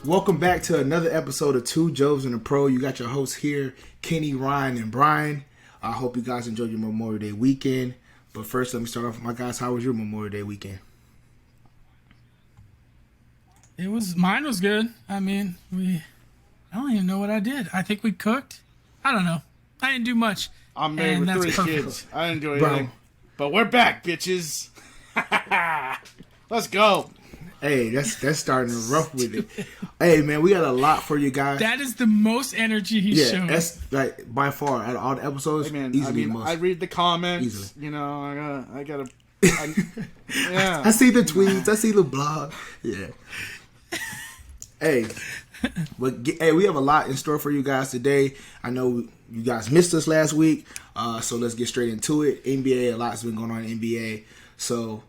Welcome back to another episode of Two Joes and a Pro. You got your hosts here, Kenny, Ryan, and Brian. I hope you guys enjoyed your Memorial Day weekend. But first, let me start off with my guys. How was your Memorial Day weekend? Mine was good. I mean, I don't even know what I did. I think we cooked. I don't know. I didn't do much. I'm married with 3 kids. I didn't do anything. But we're back, bitches. Let's go. Hey, that's starting rough with it. Hey, man, we got a lot for you guys. That is the most energy he's shown. Yeah, that's like by far out of all the episodes. Hey, man, easily most. I read the comments. Easily. You know, I gotta. Yeah. I see the tweets. I see the blog. Yeah. Hey, we have a lot in store for you guys today. I know you guys missed us last week, so let's get straight into it. NBA, a lot's been going on in NBA, so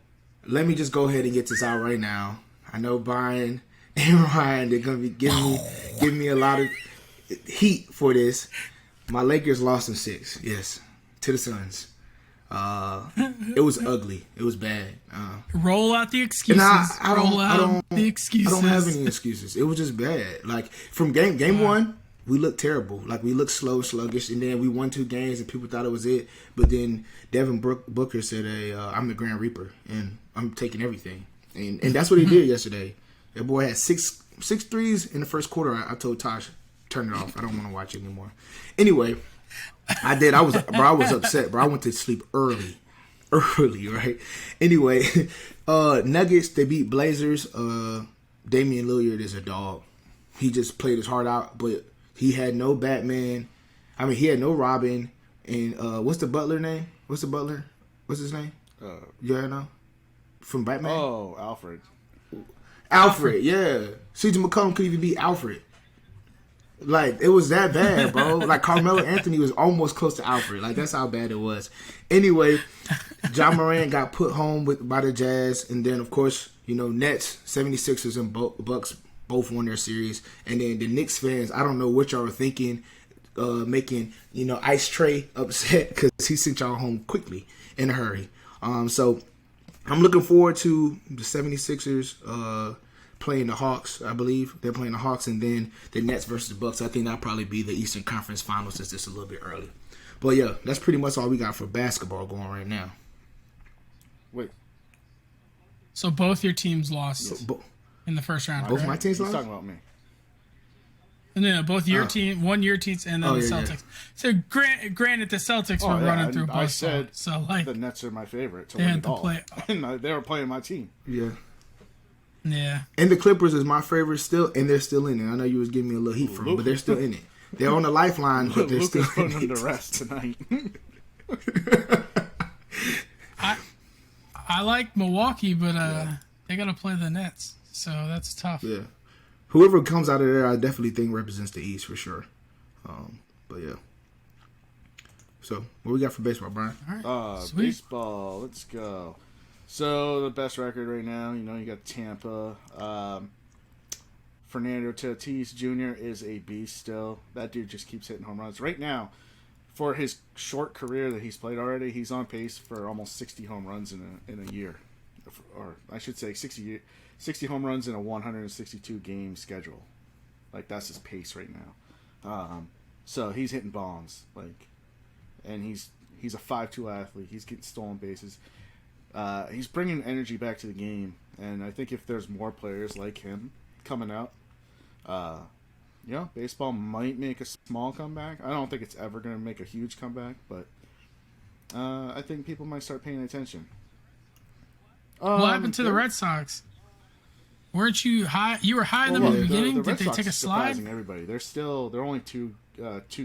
let me just go ahead and get this out right now. I know Brian and Ryan, they're gonna be giving me a lot of heat for this. My Lakers lost in 6, yes, to the Suns. It was ugly. It was bad. Roll out the excuses. I don't have any excuses. It was just bad. Like from game one, we looked terrible. Like we looked slow, sluggish, and then we won 2 games, and people thought it was it. But then Devin Booker said, "I'm the Grand Reaper, and I'm taking everything." And that's what he did yesterday. That boy had six threes in the first quarter. I told Tosh, turn it off. I don't want to watch it anymore. Anyway. I did. I was upset, bro. I went to sleep early, right? Anyway, Nuggets, they beat Blazers. Damian Lillard is a dog. He just played his heart out, but he had no Batman. I mean, he had no Robin. And what's the Butler name? What's his name? Yeah, I know. From Batman? Oh, Alfred, yeah. CJ McCollum could even beat Alfred. Like, it was that bad, bro. Like, Carmelo Anthony was almost close to Alfred. Like, that's how bad it was. Anyway, John Moran got put home by the Jazz. And then, of course, Nets, 76ers, and Bucks both won their series. And then the Knicks fans, I don't know what y'all were thinking, making, Ice Trey upset because he sent y'all home quickly in a hurry. So, I'm looking forward to the 76ers playing the Hawks, I believe. They're playing the Hawks, and then the Nets versus the Bucks. I think that'll probably be the Eastern Conference Finals since it's a little bit early. But, yeah, that's pretty much all we got for basketball going right now. Wait. So both your teams lost in the first round, Both my teams lost? He's talking about me. No, both your team, your teams, and then the Celtics. Yeah. So, granted, the Celtics were running through both. I said the Nets are my favorite to win it all. And they were playing my team. Yeah. Yeah. And the Clippers is my favorite still, and they're still in it. I know you was giving me a little heat for them, but they're still in it. They're on the lifeline, but they're still in it. Putting them to rest tonight. I like Milwaukee, but they got to play the Nets, so that's tough. Yeah. Whoever comes out of there, I definitely think represents the East for sure. But yeah. So, what we got for baseball, Brian? All right. Baseball, let's go. So, the best record right now, you got Tampa. Fernando Tatis Jr. is a beast still. That dude just keeps hitting home runs. Right now, for his short career that he's played already, he's on pace for almost 60 home runs in a year. Or I should say 60 home runs in a 162-game schedule. Like, that's his pace right now. So, he's hitting bombs. And he's a 5'2" athlete. He's getting stolen bases. He's bringing energy back to the game, and I think if there's more players like him coming out, baseball might make a small comeback. I don't think it's ever going to make a huge comeback, but I think people might start paying attention. What happened to the Red Sox? Weren't you high? You were high in them in the beginning. Did they take a slide? Surprising everybody. They're only two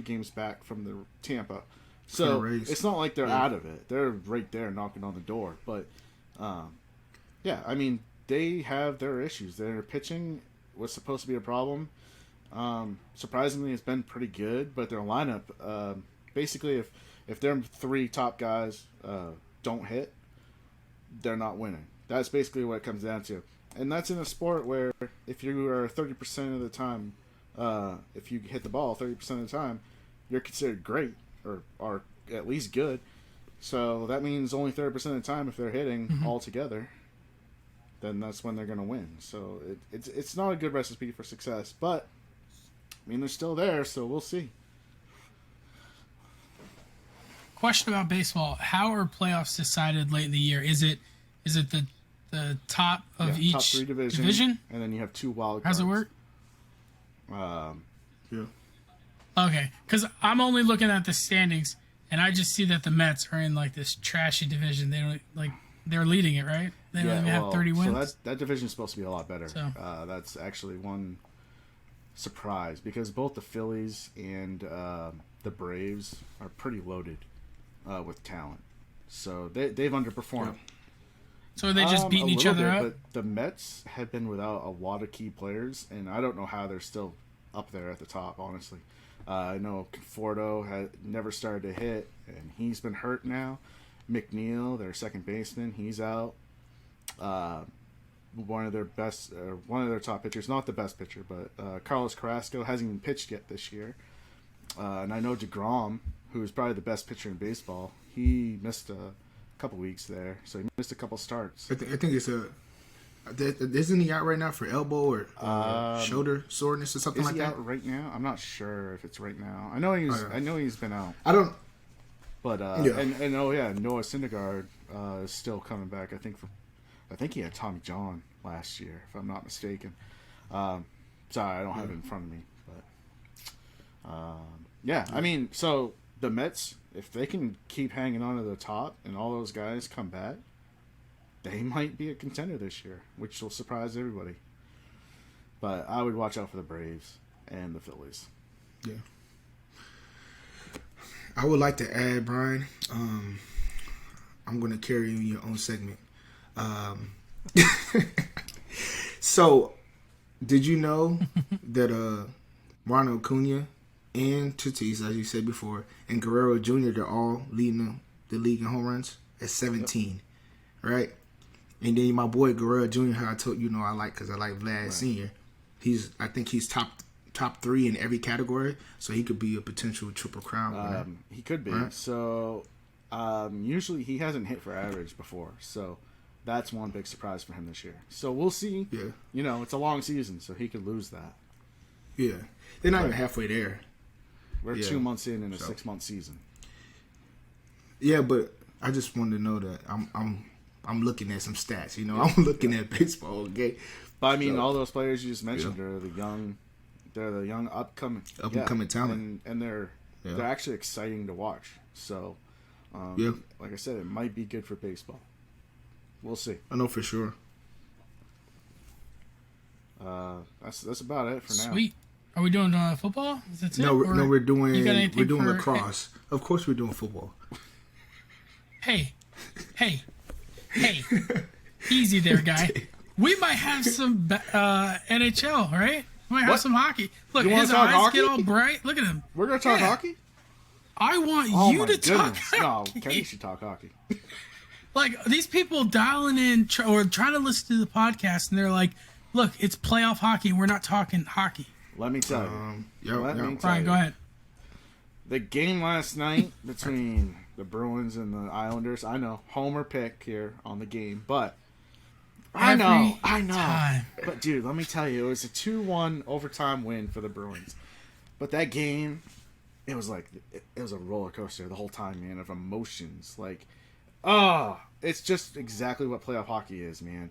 games back from the Tampa. So it's not like they're out of it. They're right there knocking on the door. But, I mean, they have their issues. Their pitching was supposed to be a problem. Surprisingly, it's been pretty good. But their lineup, basically, if their 3 top guys don't hit, they're not winning. That's basically what it comes down to. And that's in a sport where if you are 30% of the time, if you hit the ball 30% of the time, you're considered great. Or are at least good. So that means only 30% of the time if they're hitting altogether. then that's when they're going to win. So it's not a good recipe for success. But, I mean, they're still there, so we'll see. Question about baseball: how are playoffs decided late in the year? Is it the top of each top 3 division, and then you have 2 wild cards. How's it work? Yeah. Okay, because I'm only looking at the standings, and I just see that the Mets are in like this trashy division. They don't they're leading it, right? They don't even have 30 wins. So that division is supposed to be a lot better. So. That's actually one surprise because both the Phillies and the Braves are pretty loaded with talent. So they've underperformed. Yeah. So are they just beating each other up? But the Mets have been without a lot of key players, and I don't know how they're still up there at the top, honestly. I know Conforto had never started to hit, and he's been hurt now. McNeil, their second baseman, he's out. One of their top pitchers, not the best pitcher, but Carlos Carrasco hasn't even pitched yet this year. And I know DeGrom, who's probably the best pitcher in baseball, he missed a couple weeks there, so he missed a couple starts. I think it's isn't he out right now for elbow or shoulder soreness or something like that? Is he out right now? I'm not sure if it's right now. I know he's been out. I don't. But and Noah Syndergaard is still coming back. I think he had Tommy John last year, if I'm not mistaken. Sorry, I don't have it in front of me, but I mean, so the Mets, if they can keep hanging on to the top and all those guys come back, they might be a contender this year, which will surprise everybody. But I would watch out for the Braves and the Phillies. Yeah. I would like to add, Brian, I'm going to carry you in your own segment. So, did you know that Ronald Acuna and Tatis, as you said before, and Guerrero Jr., they're all leading the league in home runs at 17, right? And then my boy Guerrero Jr., how I told you, I like because I like Vlad Sr. I think he's top 3 in every category, so he could be a potential triple crown winner. He could be. Right? So usually he hasn't hit for average before, so that's one big surprise for him this year. So we'll see. Yeah. It's a long season, so he could lose that. Yeah. They're not even halfway there. We're 2 months in a 6-month season. Yeah, but I just wanted to know that I'm looking at some stats. I'm looking at baseball. Okay. But I mean, all those players you just mentioned are the young. They're the young upcoming talent, and they're actually exciting to watch. So, like I said, it might be good for baseball. We'll see. I know for sure. That's about it for now. Sweet. Are we doing football? Is that it? No, we're doing lacrosse. Of course, we're doing football. Hey, easy there, guy. We might have some NHL, right? We might have some hockey. Look, his eyes get all bright. Look at him. We're gonna talk hockey. I want you to talk hockey. No, Kenny should talk hockey. Like, these people dialing in or trying to listen to the podcast, and they're like, look, it's playoff hockey. We're not talking hockey. Let me tell you. Brian, go ahead. The game last night between the Bruins and the Islanders, I know, homer pick here on the game, but I know. Time. But, dude, let me tell you, it was a 2-1 overtime win for the Bruins. But that game, it was a roller coaster the whole time, man, of emotions. Like, it's just exactly what playoff hockey is, man.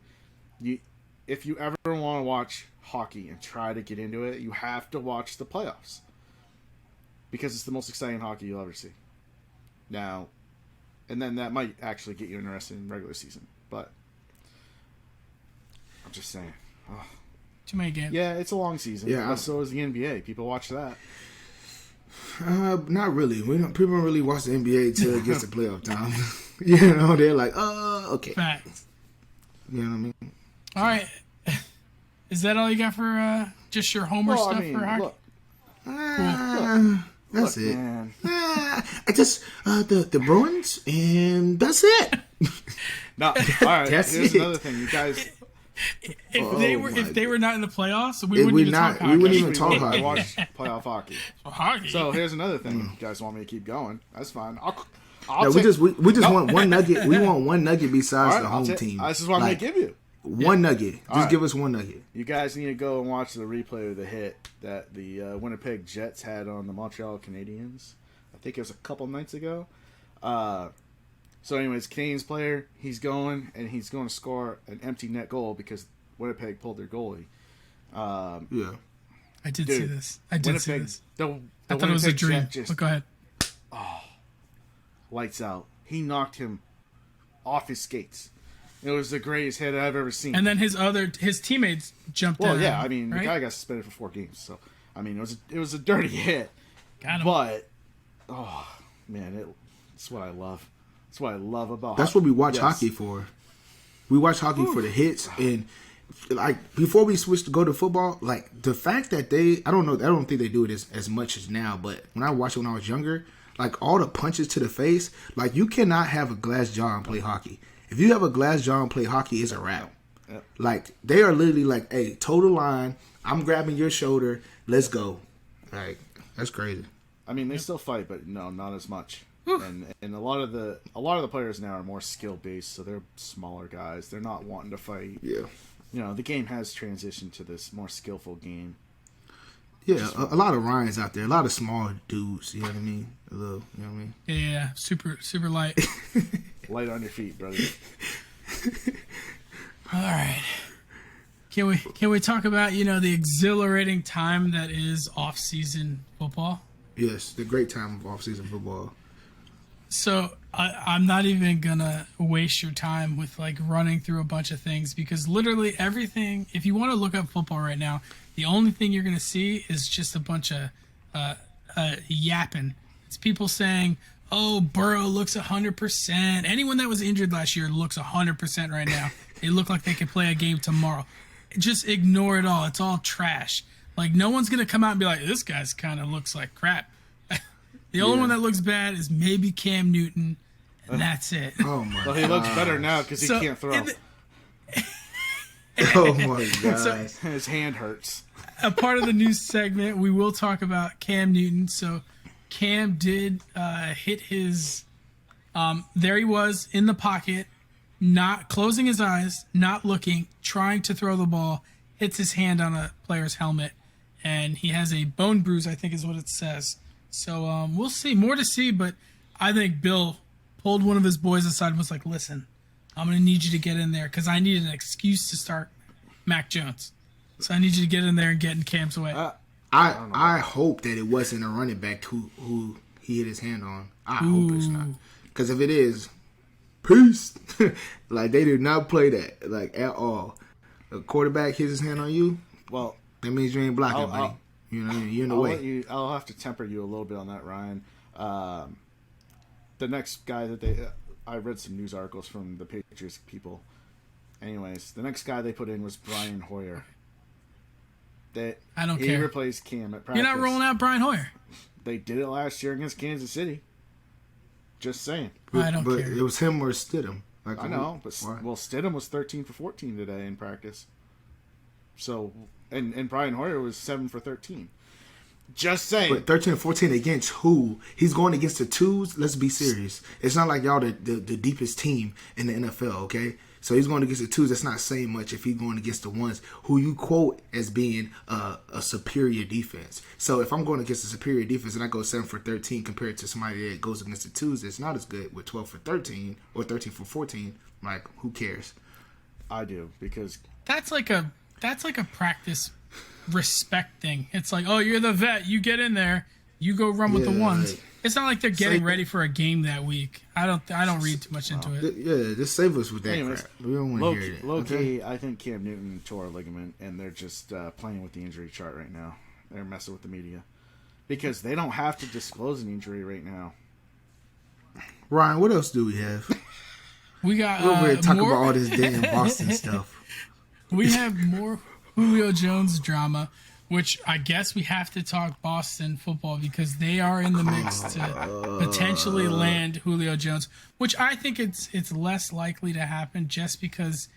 If you ever want to watch hockey and try to get into it, you have to watch the playoffs. Because it's the most exciting hockey you'll ever see. Now, and then that might actually get you interested in regular season. But I'm just saying. Oh. Too many games. Yeah, it's a long season. Yeah, so is the NBA. People watch that. Not really. People don't really watch the NBA until it gets to playoff time. They're like, okay. Facts. You know what I mean? All right. Is that all you got for just your homer stuff for hockey? Look. That's look, it. Man. I just the Bruins, and that's it. No, all right. Here's another thing, you guys. If they were not in the playoffs, we wouldn't even talk hockey. We wouldn't even talk hockey. Watch playoff hockey. So here's another thing. You guys want me to keep going? That's fine. We just want one nugget. We want one nugget besides the home team. This is what I'm going to give you. One nugget. Just give us one nugget. You guys need to go and watch the replay of the hit that the Winnipeg Jets had on the Montreal Canadiens. I think it was a couple nights ago. So anyways, Canadiens player, he's going to score an empty net goal because Winnipeg pulled their goalie. Yeah. I did see this. I thought it was a dream. But go ahead. Oh, lights out. He knocked him off his skates. It was the greatest hit I've ever seen. And then his teammates jumped in. Well, yeah, I mean, right? the guy got suspended for 4 games. So, I mean, it was a dirty hit. Got him. But, oh, man, it's what I love. It's what I love about That's what we watch hockey for. We watch hockey for the hits. And, like, before we switch to go to football, like, the fact that I don't think they do it as much as now. But when I watched it when I was younger, like, all the punches to the face, like, you cannot have a glass jaw and play hockey. If you have a glass jaw and play hockey, it's a wrap. Yep. Like, they are literally like, hey, total line. I'm grabbing your shoulder. Let's go. Like, that's crazy. I mean, they still fight, but no, not as much. And a lot of the players now are more skill based, so they're smaller guys. They're not wanting to fight. Yeah. You know, the game has transitioned to this more skillful game. Yeah, a lot of Ryans out there, a lot of small dudes. You know what I mean? A little, you know what I mean? Yeah, super light. Light on your feet, brother. All right. Can we talk about, the exhilarating time that is off-season football? Yes, the great time of off-season football. So I'm not even going to waste your time with, like, running through a bunch of things because literally everything, if you want to look up football right now, the only thing you're going to see is just a bunch of yapping. It's people saying, oh, Burrow looks 100%. Anyone that was injured last year looks 100% right now. They look like they could play a game tomorrow. Just ignore it all. It's all trash. Like, no one's going to come out and be like, this guy's kind of looks like crap. The only one that looks bad is maybe Cam Newton, and that's it. Oh, my God. Well, he looks better now because he can't throw. Oh, my God. So, his hand hurts. A part of the news segment, we will talk about Cam Newton. So Cam did hit his there he was in the pocket, not closing his eyes, not looking, trying to throw the ball, hits his hand on a player's helmet, and he has a bone bruise, I think is what it says. So we'll see. More to see, but I think Bill pulled one of his boys aside and was like, listen, I'm going to need you to get in there because I need an excuse to start Mac Jones. So I need you to get in there and get in Cam's way. I hope that it wasn't a running back who he hit his hand on. I hope it's not. Because if it is, peace. Like, they did not play that, like, at all. A quarterback hits his hand on you, well, that means you ain't blocking, buddy. You know, you're in the way. I'll have to temper you a little bit on that, Ryan. The next guy that I read some news articles from the Patriots people. Anyways, the next guy they put in was Brian Hoyer. I don't care. He replaced Cam at practice. You're not rolling out Brian Hoyer. They did it last year against Kansas City. Just saying. I don't care. It was him or Stidham. Like, I know, but Stidham was 13 for 14 today in practice. So, and Brian Hoyer was 7 for 13. Just saying. But 13 and 14 against who? He's going against the twos. Let's be serious. It's not like y'all the deepest team in the NFL, okay? So he's going against the twos. That's not saying much if he's going against the ones who you quote as being a superior defense. So if I'm going against a superior defense and I go 7 for 13 compared to somebody that goes against the twos, it's not as good with 12 for 13 or 13 for 14. Like, who cares? I do, because that's like a practice respect thing. It's like, oh, you're the vet. You get in there. You go run with the ones. Right. It's not like they're getting ready for a game that week. I don't read too much into it. Yeah, just save us with that crap. We don't want to hear it. Low-key, I think Cam Newton tore a ligament, and they're just playing with the injury chart right now. They're messing with the media. Because they don't have to disclose an injury right now. Ryan, what else do we have? We got we're going to talk about all this damn Boston stuff. We have more Julio Jones drama, which I guess we have to talk Boston football because they are in the mix to potentially land Julio Jones, which I think it's less likely to happen just because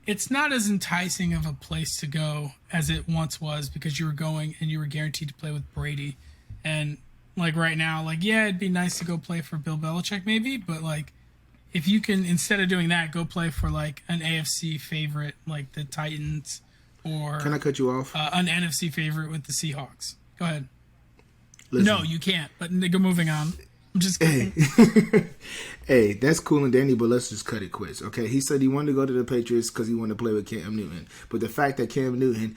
it's not as enticing of a place to go as it once was because you were going and you were guaranteed to play with Brady. And like right now, like, yeah, it'd be nice to go play for Bill Belichick maybe, but like if you can, instead of doing that, go play for like an AFC favorite like the Titans, or can I cut you off? An NFC favorite with the Seahawks. Go ahead. Listen. No, you can't. But nigga, moving on. I'm just kidding. Hey. Hey, that's cool and dandy, but let's just cut it quick, okay? He said he wanted to go to the Patriots because he wanted to play with Cam Newton. But the fact that Cam Newton,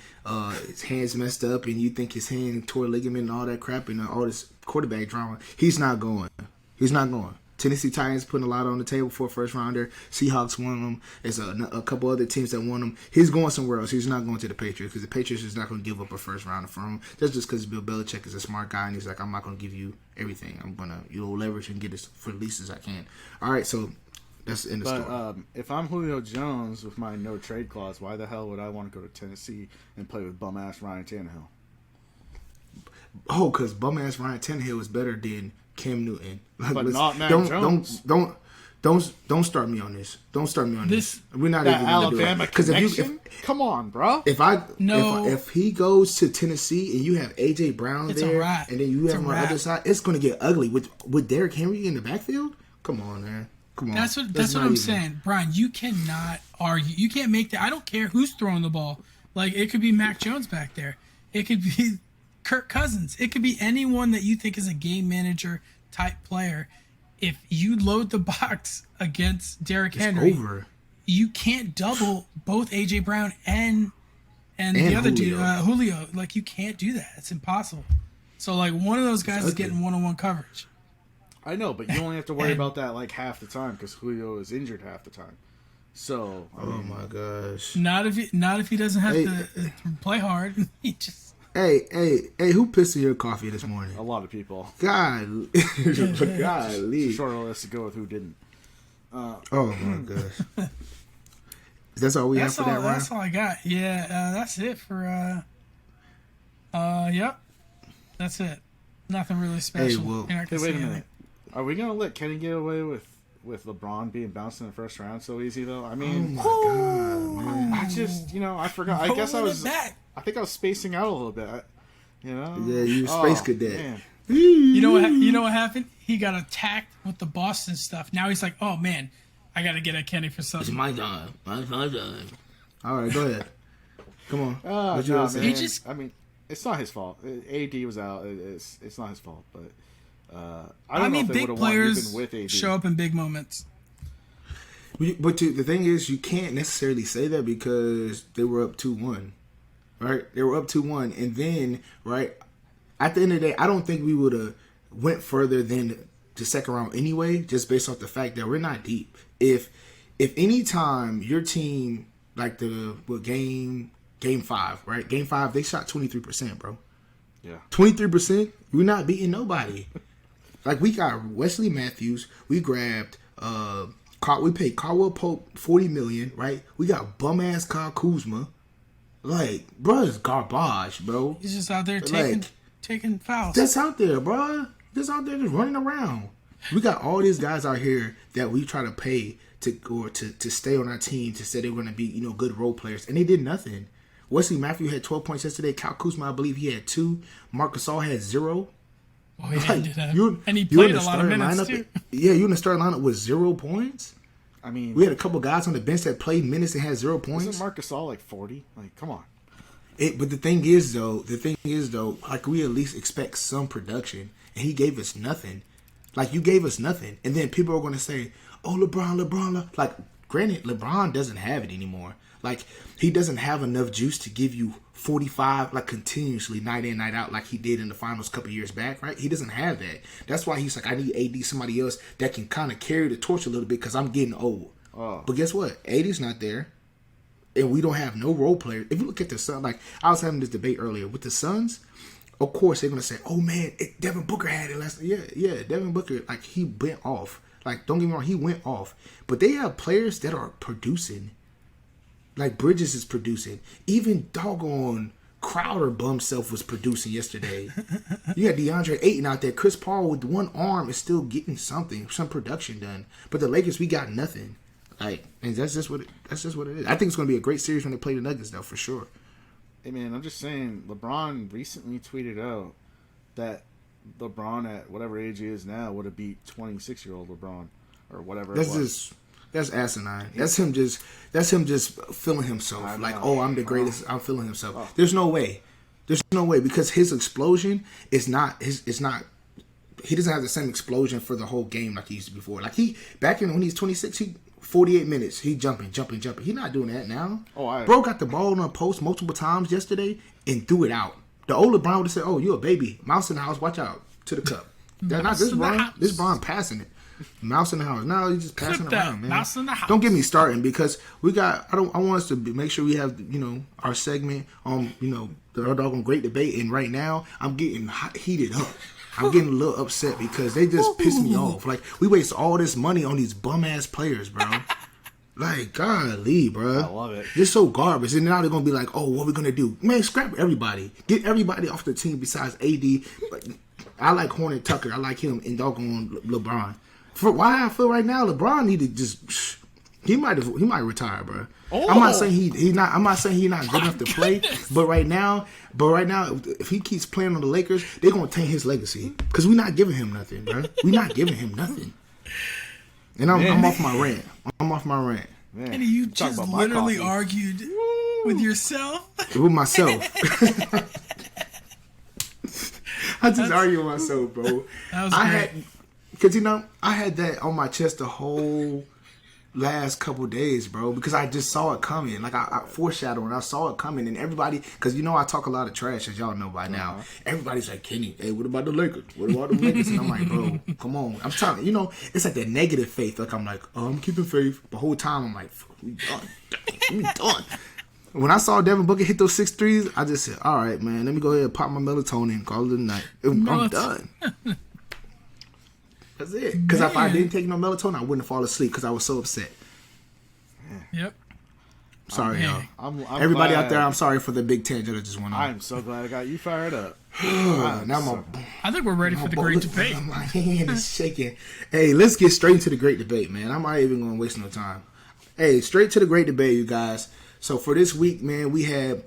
his hand's messed up and you think his hand tore ligament and all that crap and all this quarterback drama, he's not going. He's not going. Tennessee Titans putting a lot on the table for a first rounder. Seahawks won them. There's a couple other teams that won them. He's going somewhere else. He's not going to the Patriots because the Patriots is not going to give up a first rounder for him. That's just because Bill Belichick is a smart guy and he's like, I'm not going to give you everything. I'm going to leverage and get it for the least as I can. All right, so that's in the story. If I'm Julio Jones with my no trade clause, why the hell would I want to go to Tennessee and play with bum ass Ryan Tannehill? Oh, because bum ass Ryan Tannehill is better than Cam Newton. Like, but not Mac Jones. Don't start me on this. Don't start me on this. We're not even Alabama connection. Come on, bro. If he goes to Tennessee and you have AJ Brown It's there, a wrap. and then you It's have a him on the wrap. other side, it's going to get ugly with Derrick Henry in the backfield. Come on, man. Come on. That's what I'm saying, Brian. You cannot argue. You can't make that. I don't care who's throwing the ball. Like, it could be Mac Jones back there. It could be Kirk Cousins. It could be anyone that you think is a game manager type player. If you load the box against Derrick Henry, over. You can't double both AJ Brown and the other dude, Julio. Like, you can't do that. It's impossible. So, like, one of those guys is getting one-on-one coverage. I know, but you only have to worry about that like half the time because Julio is injured half the time. So, oh my gosh! Not if he doesn't have to play hard. He just. Hey! Who pissed in your coffee this morning? A lot of people. God, golly. Short list to go with who didn't. Oh my gosh! That's all we have for that round. That's all I got. Yeah, that's it for. Yep, that's it. Nothing really special. Hey, wait a minute. Are we gonna let Kenny get away with LeBron being bounced in the first round so easy though? I mean, oh my God, man. I just I forgot. I guess I was. I think I was spacing out a little bit. Yeah, you space cadet. Man. You know what happened? He got attacked with the Boston stuff. Now he's like, oh man, I gotta get at Kenny for something. It's my time. My time. All right, go ahead. Come on. What you gonna say? I mean, it's not his fault. AD was out. It's not his fault, but. I don't know if they big would have won even players with AD. show up in big moments. But the thing is, you can't necessarily say that because they were up 2-1, right? They were up 2-1, and then right at the end of the day, I don't think we would have went further than the second round anyway, just based off the fact that we're not deep. If any time your team like game 5, right? Game 5, they shot 23%, bro. Yeah, 23%. We're not beating nobody. Like, we got Wesley Matthews. We grabbed we paid Caldwell Pope $40 million, right? We got bum ass Kyle Kuzma. Like, bro, it's garbage, bro. He's just out there taking fouls. Just out there, bro. Just out there, just running around. We got all these guys out here that we try to pay to stay on our team, to say they're going to be good role players, and they did nothing. Wesley Matthews had 12 points yesterday. Kyle Kuzma, I believe he had 2. Marc Gasol had 0. Oh, yeah, he did that. And he played a lot of minutes, too. Yeah, you in the starting lineup with 0 points? I mean... We had a couple guys on the bench that played minutes and had 0 points. Isn't Marc Gasol like 40? Like, come on. But the thing is, though, like, we at least expect some production. And he gave us nothing. Like, you gave us nothing. And then people are going to say, oh, LeBron. Like, granted, LeBron doesn't have it anymore. Like, he doesn't have enough juice to give you 45, like, continuously, night in, night out, like he did in the finals a couple years back, right? He doesn't have that. That's why he's like, I need AD, somebody else that can kind of carry the torch a little bit because I'm getting old. Oh. But guess what? AD's not there. And we don't have no role players. If you look at the Suns, like, I was having this debate earlier. With the Suns, of course, they're going to say, oh, man, Devin Booker had it last night. Yeah, Devin Booker, like, he went off. Like, don't get me wrong, he went off. But they have players that are producing. Like, Bridges is producing. Even doggone Crowder bum self was producing yesterday. You had DeAndre Ayton out there. Chris Paul with one arm is still getting some production done. But the Lakers, we got nothing. Like, and that's just what it is. I think it's going to be a great series when they play the Nuggets, though, for sure. Hey, man, I'm just saying, LeBron recently tweeted out that LeBron at whatever age he is now would have beat 26-year-old LeBron. or whatever. That's asinine. That's him just feeling himself. I'm the greatest. I'm feeling himself. Oh. There's no way because his explosion is not it's not. He doesn't have the same explosion for the whole game like he used to before. Like back when he's 26, 48 minutes, he jumping. He's not doing that now. Bro got the ball on a post multiple times yesterday and threw it out. The old LeBron would have said, "Oh, you a baby. Mouse in the house. Watch out to the cup." That's not this Bron. This Bron passing it. Mouse in the house. No, he's just passing it around, man. Mouse in the house. Don't get me starting because we got. I want us to make sure we have our segment on the doggone great debate. And right now, I'm getting heated up. I'm getting a little upset because they just piss me off. Like we waste all this money on these bum ass players, bro. Like, golly, bro. I love it. Just so garbage. And now they're going to be like, oh, what are we going to do? Man, scrap everybody. Get everybody off the team besides AD. I like Hornet Tucker. I like him and doggone LeBron. For why I feel right now, LeBron need to just... He might retire, bro. Oh. I'm not saying he's not good enough to play, but right now, if he keeps playing on the Lakers, they're gonna taint his legacy because we're not giving him nothing, bro. We're not giving him nothing. And I'm off my rant. Man, and you just literally argued with yourself. With myself. I just argue with myself, bro. That was great. Because I had that on my chest the whole last couple days, bro, because I just saw it coming. Like I foreshadowed and I saw it coming, and everybody, because I talk a lot of trash, as y'all know by now. Everybody's like, Kenny, hey, what about the Lakers? What about the Lakers? And I'm like, bro, come on. I'm trying to, it's like that negative faith. Like I'm like, oh, I'm keeping faith. The whole time I'm like, we done. When I saw Devin Booker hit those 6 threes, I just said, all right, man, let me go ahead and pop my melatonin and call it a night. I'm done. That's it. Because if I didn't take no melatonin, I wouldn't fall asleep because I was so upset. Yep. Sorry, y'all. Everybody out there, I'm sorry for the big tangent that just went on. I'm so glad I got you fired up. I think we're ready for the great debate. My hand is shaking. Hey, let's get straight into the great debate, man. I'm not even going to waste no time. Hey, straight to the great debate, you guys. So for this week, man, we have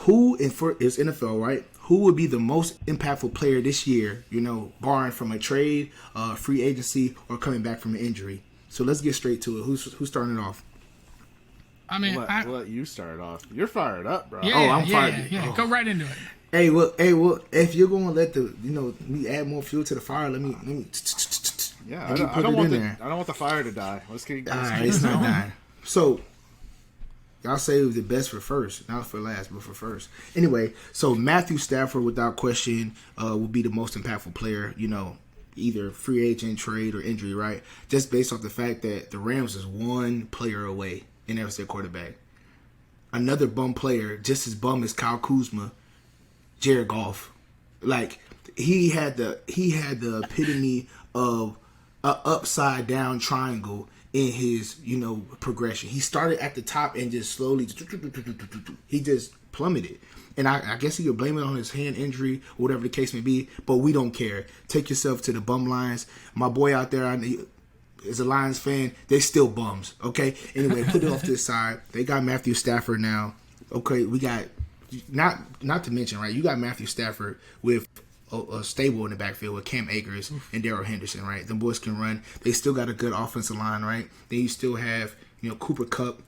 it's NFL, right? Who would be the most impactful player this year, barring from a trade, free agency, or coming back from an injury? So let's get straight to it. Who's starting it off? I mean, we'll let you start off. You're fired up, bro. Yeah, I'm fired. Yeah. Go right into it. Hey, well, if you're going to let me add more fuel to the fire, let me. Yeah, I don't want the fire to die. Let's keep it's not dying. So. Y'all say it was the best for first, not for last, but for first. Anyway, so Matthew Stafford, without question, will be the most impactful player, either free agent, trade, or injury, right? Just based off the fact that the Rams is one player away and that's their quarterback. Another bum player, just as bum as Kyle Kuzma, Jared Goff. Like, he had the epitome of an upside down triangle in his, progression. He started at the top and just slowly, he just plummeted. And I guess he could blame it on his hand injury or whatever the case may be, but we don't care. Take yourself to the bum Lions. My boy out there, as a Lions fan, they still bums, okay? Anyway, put it off to the side. They got Matthew Stafford now. Okay, we got, not to mention, right, you got Matthew Stafford with a stable in the backfield with Cam Akers and Darrell Henderson, right? Them boys can run. They still got a good offensive line, right? Then you still have, Cooper Kupp,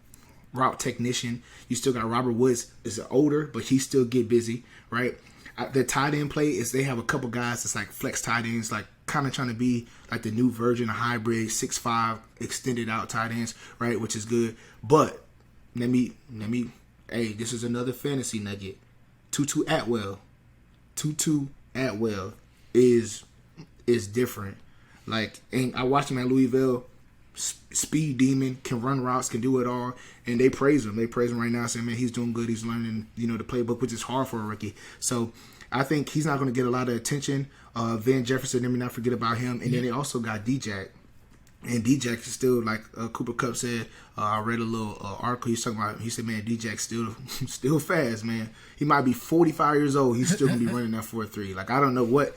route technician. You still got Robert Woods, is older, but he still get busy, right? The tight end play is they have a couple guys that's like flex tight ends, like kind of trying to be like the new version of hybrid 6'5" extended out tight ends, right? Which is good. But let me. Hey, this is another fantasy nugget. Tutu Atwell is different. Like, and I watched him at Louisville. Speed demon, can run routes, can do it all, and they praise him. They praise him right now, saying, "Man, he's doing good. He's learning, the playbook, which is hard for a rookie." So, I think he's not going to get a lot of attention. Van Jefferson, let me not forget about him. And then they also got D-Jack. And D-Jack is still, like Cooper Kupp said, I read a little article he's talking about. He said, man, D-Jack's still fast, man. He might be 45 years old. He's still going to be running that 4.3. Like, I don't know what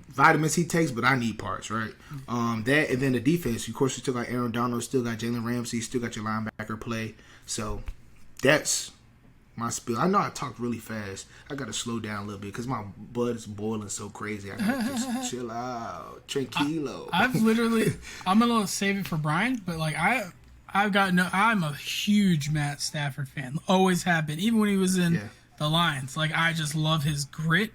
vitamins he takes, but I need parts, right? That, and then the defense. Of course, you still got Aaron Donald, still got Jalen Ramsey, still got your linebacker play. So, that's my spiel. I know I talked really fast. I got to slow down a little bit because my blood is boiling so crazy. I got to just chill out. Tranquilo. I'm going to save it for Brian, but like I'm a huge Matt Stafford fan. Always have been. Even when he was in the Lions. Like, I just love his grit.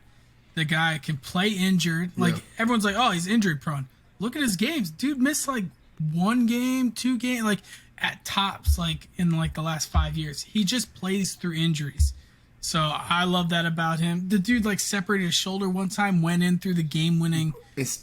The guy can play injured. Like, everyone's like, oh, he's injury prone. Look at his games. Dude missed like 1 game, 2 games, like at tops, like in like the last 5 years. He just plays through injuries. So I love that about him. The dude like separated his shoulder one time, went in through the game-winning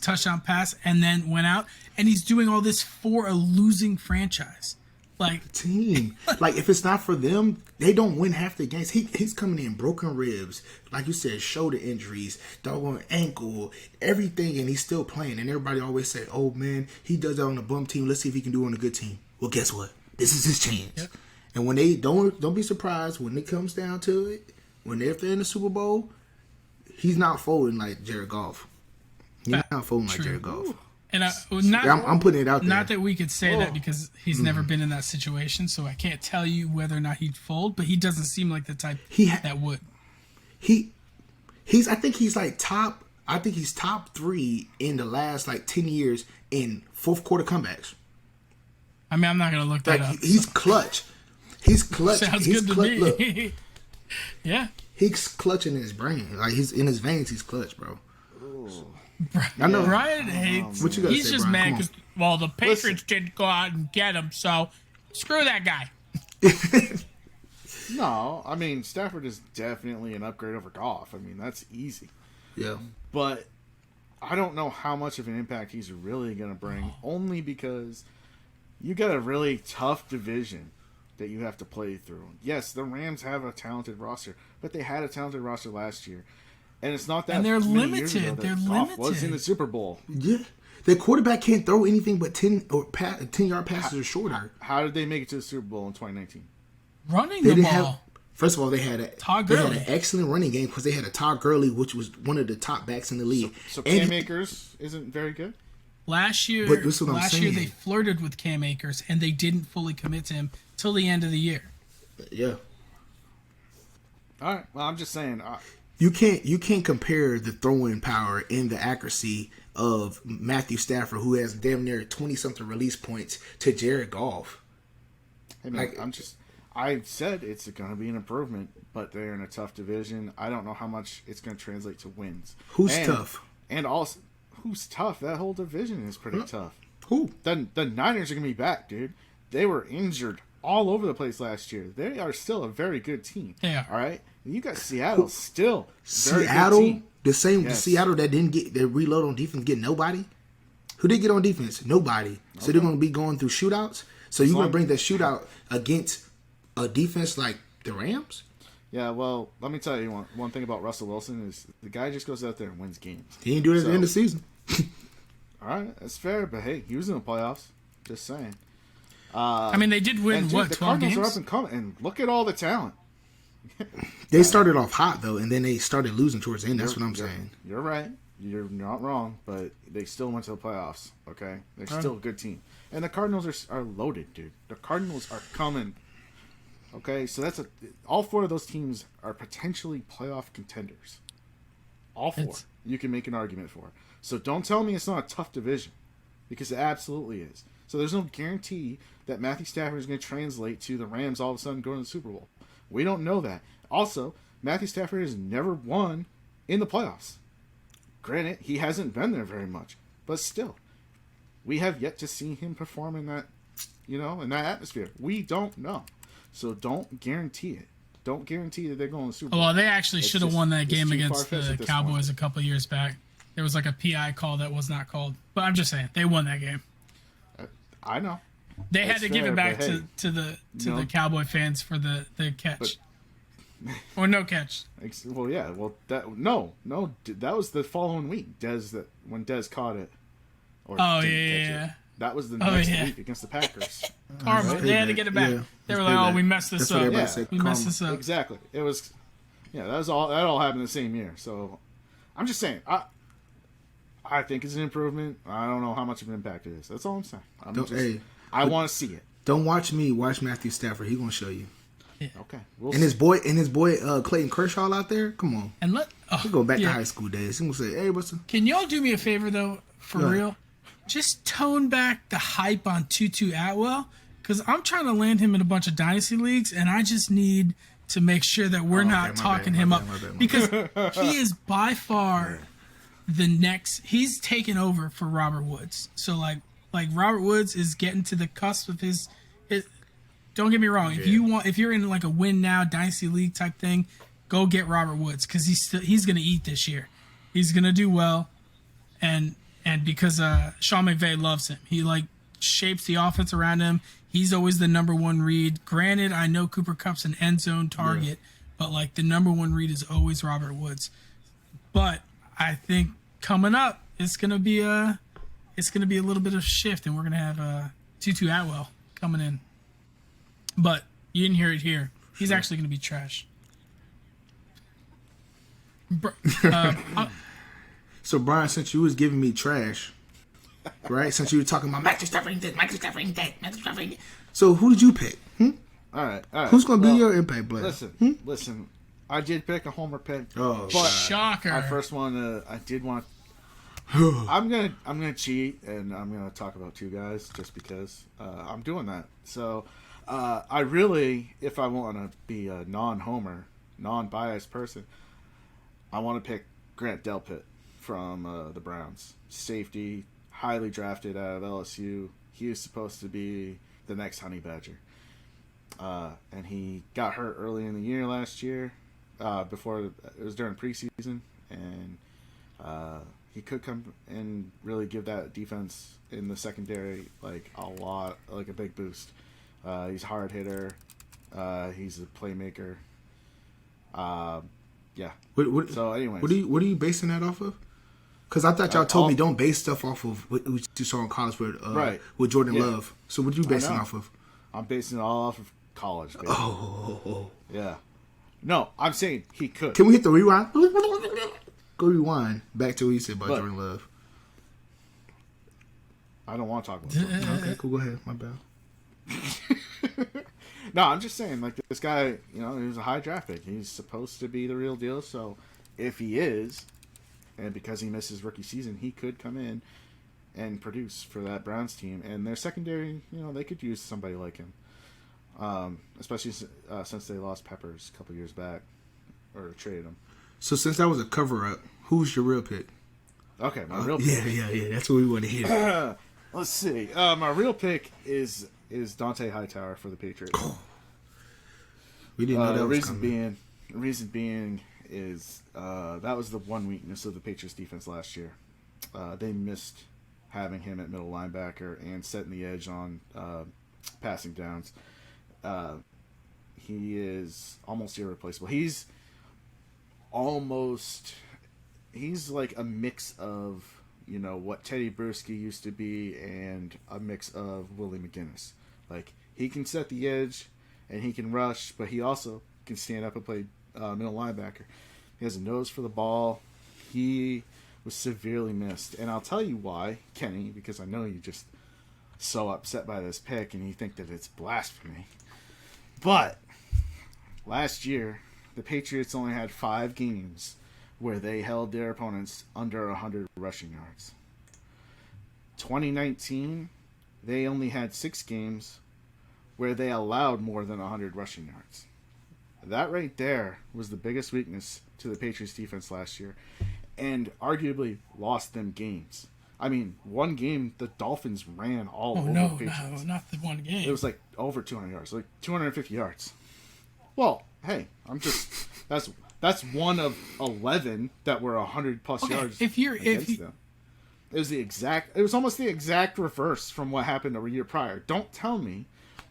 touchdown pass, and then went out. And he's doing all this for a losing franchise. Like team, like if it's not for them, they don't win half the games. He's coming in broken ribs, like you said, shoulder injuries, doggone ankle, everything, and he's still playing. And everybody always say, "Oh man, he does that on a bum team. Let's see if he can do it on a good team." Well, guess what? This is his chance. Yep. And when they don't be surprised when it comes down to it. If they're in the Super Bowl, he's not folding like Jared Goff. He's not folding like Jared Goff. And I'm putting it out there. Not that we could say that because he's never been in that situation, so I can't tell you whether or not he'd fold. But he doesn't seem like the type that would. I think he's top 3 in the last like 10 years in fourth quarter comebacks. I mean, I'm not gonna look that up. He's clutch. He's clutch. Sounds good to me. Look, yeah. He's clutching his brain. Like he's in his veins. He's clutch, bro. I know. Brian hates. What you gotta he's say, just Brian? mad because the Patriots didn't go out and get him, so screw that guy. No, I mean Stafford is definitely an upgrade over Goff. I mean that's easy. Yeah, but I don't know how much of an impact he's really going to bring. Only because you got a really tough division that you have to play through. Yes, the Rams have a talented roster, but they had a talented roster last year. And it's not that. And they're many limited. Years ago that they're Goff limited. was in the Super Bowl. Yeah, the quarterback can't throw anything but 10-yard passes or shorter. How did they make it to the Super Bowl in 2019? Running the ball. First of all, they had an excellent running game because they had a Todd Gurley, which was one of the top backs in the league. So Cam Akers isn't very good. Last year, they flirted with Cam Akers, and they didn't fully commit to him till the end of the year. Yeah. All right. Well, I'm just saying. You can't compare the throwing power and the accuracy of Matthew Stafford, who has damn near 20-something release points, to Jared Goff. Hey man, I said it's going to be an improvement, but they're in a tough division. I don't know how much it's going to translate to wins. Who's tough? And also, who's tough? That whole division is pretty tough. Who? The Niners are going to be back, dude. They were injured all over the place last year. They are still a very good team. Yeah. All right? And you got Seattle still. Seattle? Good team. The same Seattle that didn't get their reload on defense, get nobody? Who did get on defense? Nobody. Okay. So they're going to be going through shootouts? So you're going to bring that shootout against a defense like the Rams? Yeah, well, let me tell you one thing about Russell Wilson is the guy just goes out there and wins games. He didn't do it at the end of the season. All right, that's fair, but hey, he was in the playoffs. Just saying. I mean, they did win, 12 the Cardinals games? are up and coming, and look at all the talent. They started off hot, though, and then they started losing towards the end. That's what I'm saying. You're right. You're not wrong, but they still went to the playoffs, okay? They're still a good team. And the Cardinals are loaded, dude. The Cardinals are coming. Okay, so all 4 of those teams are potentially playoff contenders. All 4. You can make an argument for. So don't tell me it's not a tough division, because it absolutely is. So there's no guarantee that Matthew Stafford is going to translate to the Rams all of a sudden going to the Super Bowl. We don't know that. Also, Matthew Stafford has never won in the playoffs. Granted, he hasn't been there very much, but still, we have yet to see him perform in that, in that atmosphere. We don't know. So don't guarantee it. Don't guarantee that they're going to the Super Bowl. Well, they actually should have won that game against the Cowboys a couple years back. There was like a PI call that was not called. But I'm just saying, they won that game. I know. They had to give it back to the Cowboy fans for the catch. Or no catch. Well, yeah. Well, that was the following week. When Dez caught it. Yeah. That was the next week against the Packers. Karma. Right? They had to get it back. Yeah, they were like, we messed this up. We messed this up. Exactly. It was. Yeah, that all happened the same year. So, I'm just saying. I think it's an improvement. I don't know how much of an impact it is. That's all I'm saying. I want to see it. Don't watch me. Watch Matthew Stafford. He's going to show you. Yeah. Okay. And his boy Clayton Kershaw out there. Come on. And we go back to high school days. He gonna say, "Hey, what's up?" Can y'all do me a favor though, for real? Just tone back the hype on Tutu Atwell, because I'm trying to land him in a bunch of dynasty leagues, and I just need to make sure that we're not talking him up because he is by far the next. He's taken over for Robert Woods. So like Robert Woods is getting to the cusp of his. Don't get me wrong. If you're in like a win now dynasty league type thing, go get Robert Woods because he's gonna eat this year. He's gonna do well, and because Sean McVay loves him, he like shapes the offense around him. He's always the number one read. Granted, I know Cooper Kupp's an end zone target, but like the number one read is always Robert Woods. But I think coming up, it's gonna be a little bit of shift, and we're gonna have Tutu Atwell coming in. But you didn't hear it here. He's actually gonna be trash. So Brian, since you was giving me trash, right? Since you were talking about Matthew Stafford, so who did you pick? All right. Who's gonna be your impact player? Listen. I did pick a homer pick. Oh, but shocker! I first want. I did want. I'm gonna cheat, and I'm gonna talk about two guys just because I'm doing that. So I really, if I want to be a non-homer, non-biased person, I want to pick Grant Delpit from the Browns. Safety, highly drafted out of LSU. He was supposed to be the next Honey Badger. And he got hurt early in the year last year. Before it was during preseason, and he could come and really give that defense in the secondary like a big boost. He's a hard hitter. He's a playmaker. Yeah. So, anyways, what are you basing that off of? Because I thought y'all told me don't base stuff off of what you saw in college with Jordan Love. So what are you basing it off of? I'm basing it all off of college. Baby. Oh. Yeah. No, I'm saying he could. Can we hit the rewind? Go rewind back to what you said about Jordan Love. I don't want to talk about that. Okay, cool. Go ahead. My bad. No, I'm just saying, like, this guy, he was a high draft pick. He's supposed to be the real deal. So if he is, and because he missed his rookie season, he could come in and produce for that Browns team. And their secondary, they could use somebody like him. Especially since they lost Peppers a couple years back, or traded him. So since that was a cover-up, who's your real pick? Okay, my real pick. Yeah. That's what we want to hear. Let's see. My real pick is Dante Hightower for the Patriots. We didn't know that was coming. The reason being is that was the one weakness of the Patriots defense last year. They missed having him at middle linebacker and setting the edge on passing downs. He is almost irreplaceable. He's like a mix of what Teddy Bruschi used to be and a mix of Willie McGinnis. Like, he can set the edge and he can rush, but he also can stand up and play middle linebacker. He has a nose for the ball. He was severely missed, and I'll tell you why, Kenny, because I know you're just so upset by this pick and you think that it's blasphemy. But last year, the Patriots only had 5 games where they held their opponents under 100 rushing yards. 2019, they only had 6 games where they allowed more than 100 rushing yards. That right there was the biggest weakness to the Patriots defense last year, and arguably lost them games. I mean, one game, the Dolphins ran all over the Patriots. No, not the one game. It was like over 200 yards, like 250 yards. Well, hey, that's one of 11 that were 100+ yards against them. It was almost the exact reverse from what happened a year prior. Don't tell me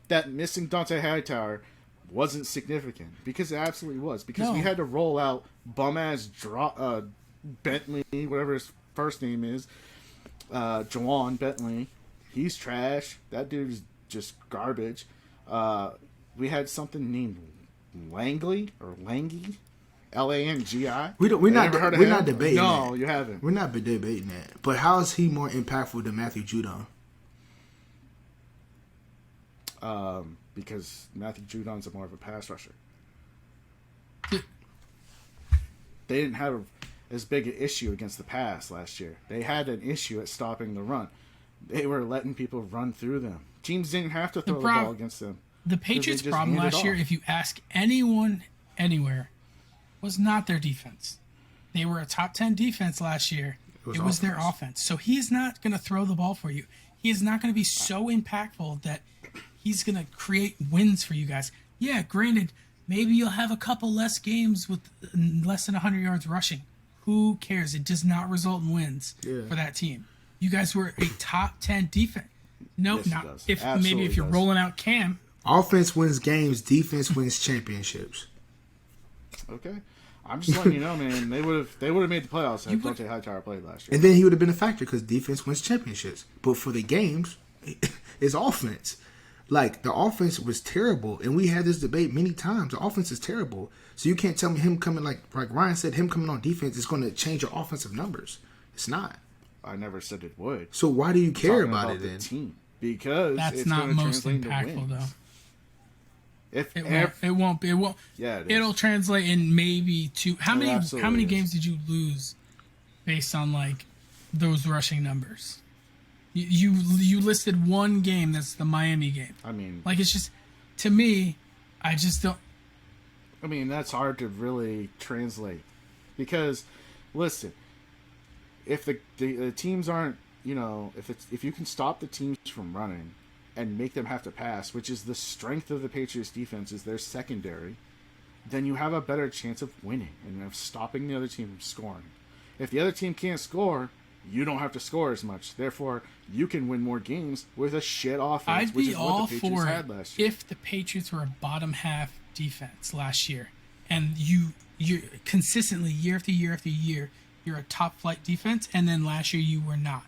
that missing Dante Hightower wasn't significant, because it absolutely was. Because we had to roll out bum-ass Bentley, whatever his first name is, Jawan Bentley. He's trash. That dude's just garbage. We had something named Langley or Langy, Langi. We're not debating. No, that. You haven't. We're not debating that. But how is he more impactful than Matthew Judon? because Matthew Judon's more of a pass rusher. They didn't have as big an issue against the pass last year. They had an issue at stopping the run. They were letting people run through them. Teams didn't have to throw the ball against them. The Patriots' problem last year, if you ask anyone anywhere, was not their defense. They were a top 10 defense last year. It was their offense. So he is not going to throw the ball for you. He is not going to be so impactful that he's going to create wins for you guys. Yeah, granted, maybe you'll have a couple less games with less than 100 yards rushing. Who cares? It does not result in wins for that team. You guys were a top 10 defense. No, yes, not if maybe if you're rolling out Cam. Offense wins games. Defense wins championships. Okay. I'm just letting you know, man. They would have made the playoffs had Dante Hightower played last year. And then he would have been a factor because defense wins championships. But for the games, it's offense. Like, the offense was terrible. And we had this debate many times. The offense is terrible. So you can't tell me him coming, like Ryan said, him coming on defense is going to change your offensive numbers. It's not. I never said it would. So why do you care about it then? Team. Because that's it's not most translate impactful, though. It won't be. It won't. Yeah, it'll translate in maybe two. How many games did you lose based on like those rushing numbers? You listed one game. That's the Miami game. I mean, like it's just to me, I just don't. I mean, that's hard to really translate because, listen, if the teams aren't, if you can stop the teams from running and make them have to pass, which is the strength of the Patriots defense, is their secondary, then you have a better chance of winning and of stopping the other team from scoring. If the other team can't score, you don't have to score as much. Therefore, you can win more games with a shit offense, which is what the Patriots had last year. If the Patriots were a bottom half defense last year, and you consistently year after year after year, you're a top flight defense, and then last year you were not.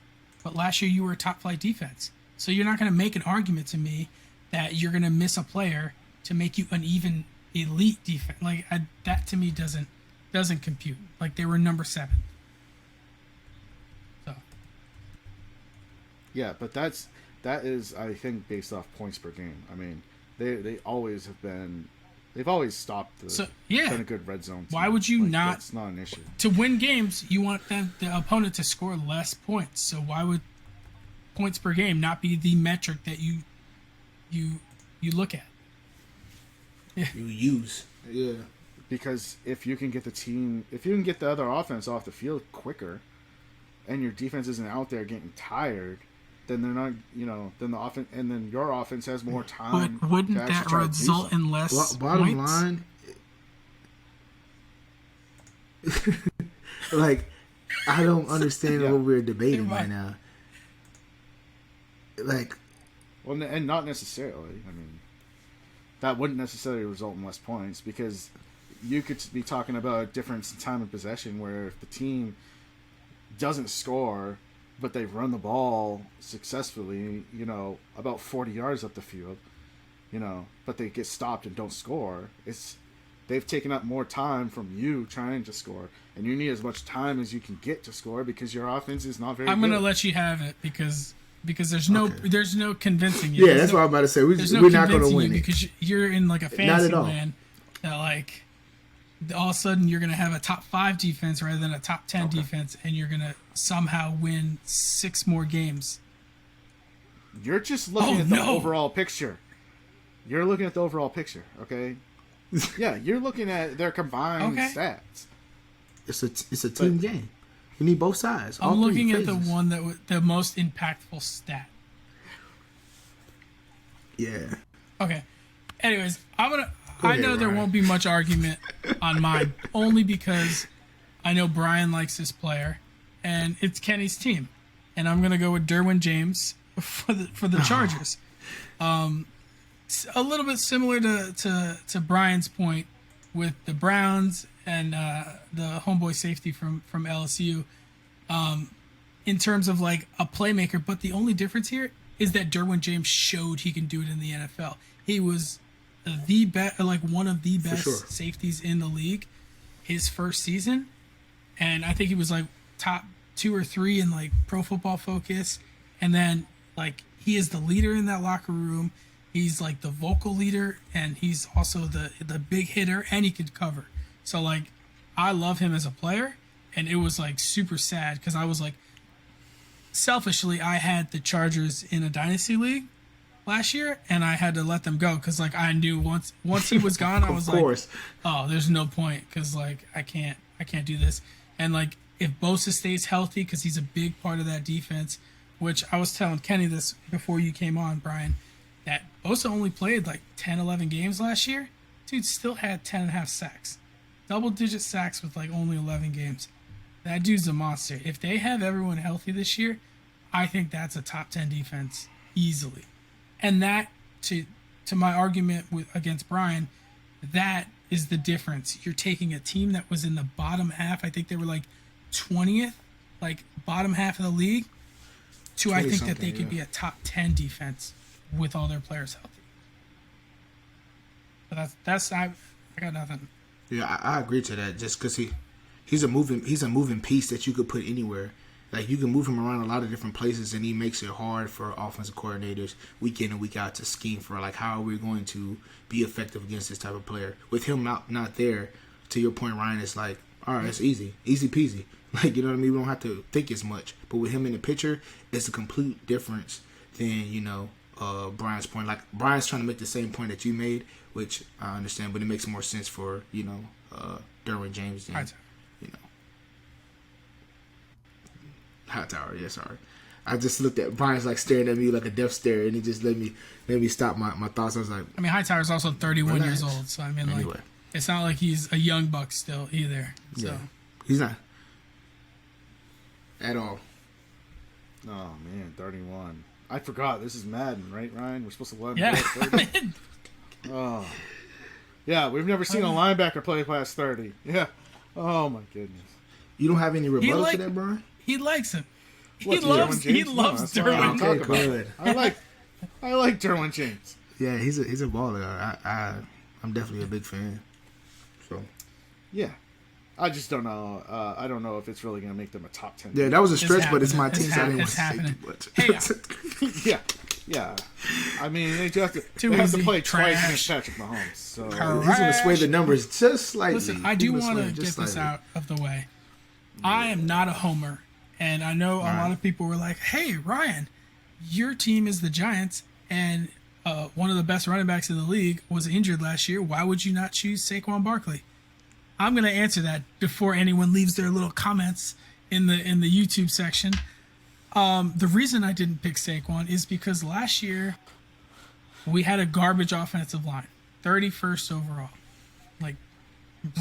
But last year you were a top flight defense. So you're not going to make an argument to me that you're going to miss a player to make you an even elite defense. Like that to me doesn't compute. Like they were number 7. So. Yeah, but that is I think based off points per game. I mean, they always have been. They've always stopped been a good red zone team. Why would you not? That's not an issue. To win games, you want the opponent to score less points. So why would points per game not be the metric that you look at? You use. Yeah. Because if you can get the other offense off the field quicker, and your defense isn't out there getting tired, then they're not, then the offense, and then your offense has more time. But wouldn't that result in less bottom points? line, like, I don't understand what we're debating right now. Like, well, and not necessarily. I mean, that wouldn't necessarily result in less points because you could be talking about a difference in time of possession where if the team doesn't score, but they've run the ball successfully, about 40 yards up the field, but they get stopped and don't score. They've taken up more time from you trying to score, and you need as much time as you can get to score because your offense is not very good. I'm going to let you have it because there's no convincing you. Yeah, that's what I'm about to say. We're not going to win because you're in like a fantasy land that like all of a sudden you're going to have a top 5 defense rather than a top 10 defense, and you're going to somehow win 6 more games. You're just looking at the overall picture. You're looking at the overall picture, okay? Yeah, you're looking at their combined stats. It's a team game. You need both sides. I'm looking at the one the most impactful stat. Yeah. Okay. Anyways, I know there won't be much argument on mine, only because I know Brian likes this player, and it's Kenny's team, and I'm gonna go with Derwin James for the Chargers. A little bit similar to Brian's point with the Browns and the homeboy safety from LSU, in terms of like a playmaker. But the only difference here is that Derwin James showed he can do it in the NFL. He was one of the best safeties in the league his first season, and I think he was like top 2 or 3 in like Pro Football Focus. And then like he is the leader in that locker room. He's like the vocal leader, and he's also the big hitter, and he could cover. So like, I love him as a player, and it was like super sad because I was like, selfishly, I had the Chargers in a dynasty league last year, and I had to let them go because like I knew once he was gone, I was like, oh, there's no point because like I can't do this. And like if Bosa stays healthy, because he's a big part of that defense, which I was telling Kenny this before you came on, Brian, that Bosa only played like 10, 11 games last year. Dude still had 10.5 sacks, double-digit sacks with like only 11 games. That dude's a monster. If they have everyone healthy this year, I think that's a top 10 defense easily. And that, to my argument against Brian, that is the difference. You're taking a team that was in the bottom half. I think they were like 20th, like bottom half of the league, to I think that they could be a top 10 defense with all their players healthy. But I got nothing. Yeah, I agree to that. Just because he's a moving piece that you could put anywhere. Like, you can move him around a lot of different places, and he makes it hard for offensive coordinators week in and week out to scheme for, like, how are we going to be effective against this type of player. With him not there, to your point, Ryan, it's like, all right, it's easy peasy. Like, you know what I mean? We don't have to think as much. But with him in the picture, it's a complete difference than, Brian's point. Like, Brian's trying to make the same point that you made, which I understand, but it makes more sense for, Derwin James than, Hightower, yeah, sorry. I just looked at Brian's like staring at me like a death stare, and he just made me stop my thoughts. I was like, I mean, Hightower's also 31 years old, so I mean, anyway. Like, it's not like he's a young buck still either. So. Yeah, he's not at all. Oh man, 31. I forgot this is Madden, right, Ryan? We're supposed to let him yeah. play 30. Oh, yeah. We've never seen a linebacker play past 30. Yeah. Oh my goodness. You don't have any rebuttal to that, Brian? He likes him. He loves Derwin. Okay, good. I like Derwin James. Yeah, he's a baller. I'm definitely a big fan. So yeah, I just don't know. I don't know if it's really going to make them a top 10. Yeah, that was a stretch, but it's my team, so I didn't want to say too much. Hey, yeah. I mean, they just have to play twice against Patrick Mahomes. So he's going to sway the numbers just slightly. Listen, I do want to get this out of the way. I am not a homer. And I know a lot of people were like, hey, Ryan, your team is the Giants, and one of the best running backs in the league was injured last year. Why would you not choose Saquon Barkley? I'm going to answer that before anyone leaves their little comments in the YouTube section. The reason I didn't pick Saquon is because last year we had a garbage offensive line, 31st overall. Like,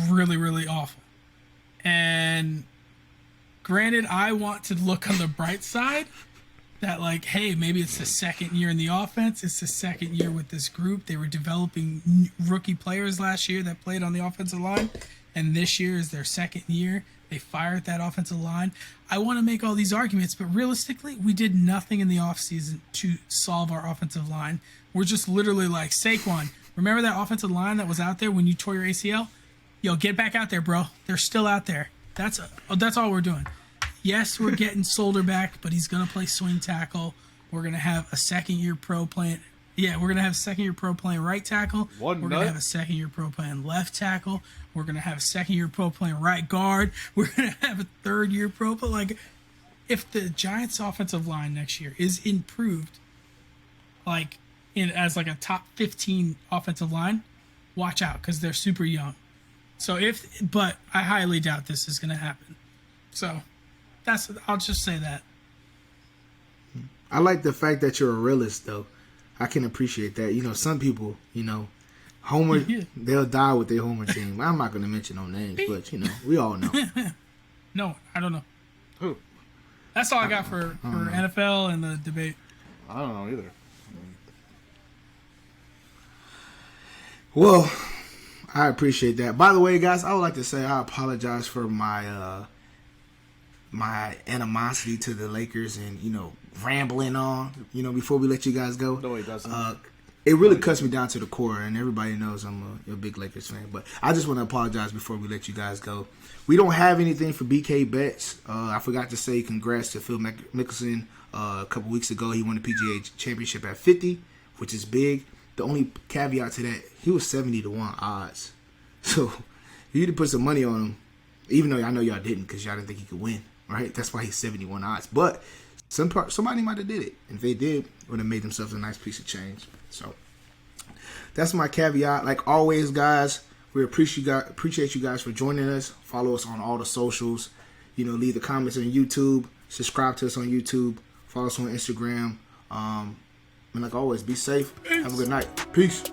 really, really awful. And granted, I want to look on the bright side that, like, hey, maybe it's the second year in the offense. It's the second year with this group. They were developing rookie players last year that played on the offensive line, and this year is their second year. They fired that offensive line. I want to make all these arguments, but realistically, we did nothing in the offseason to solve our offensive line. We're just literally like, Saquon, remember that offensive line that was out there when you tore your ACL? Yo, get back out there, bro. They're still out there. That's all we're doing. Yes, we're getting Solder back, but he's going to play swing tackle. We're going to have a second-year pro playing. Yeah, we're going to have a second-year pro playing right tackle. We're going to have a second-year pro playing left tackle. We're going to have a second-year pro playing right guard. We're going to have a third-year pro. But, like, if the Giants' offensive line next year is improved, like, as like a top 15 offensive line, watch out because they're super young. But I highly doubt this is going to happen. So I'll just say that. I like the fact that you're a realist, though. I can appreciate that. Some people, Homer, they'll die with their Homer team. I'm not going to mention no names, but, we all know. No, I don't know. Who? That's all I got for NFL and the debate. I don't know either. Well, I appreciate that. By the way, guys, I would like to say I apologize for my my animosity to the Lakers and, rambling on, before we let you guys go. No, he doesn't. It really cuts me down to the core, and everybody knows I'm a big Lakers fan. But I just want to apologize before we let you guys go. We don't have anything for BK Bets. I forgot to say congrats to Phil Mickelson. A couple weeks ago, he won the PGA Championship at 50, which is big. the only caveat to that, he was 70-1 odds. So you need to put some money on him, even though I know y'all didn't because y'all didn't think he could win, right? That's why he's 71 odds. But somebody might have did it. And if they did, would have made themselves a nice piece of change. So that's my caveat. Like always, guys, we appreciate you guys for joining us. Follow us on all the socials. Leave the comments on YouTube. Subscribe to us on YouTube. Follow us on Instagram. And like always, be safe. Have a good night. Peace.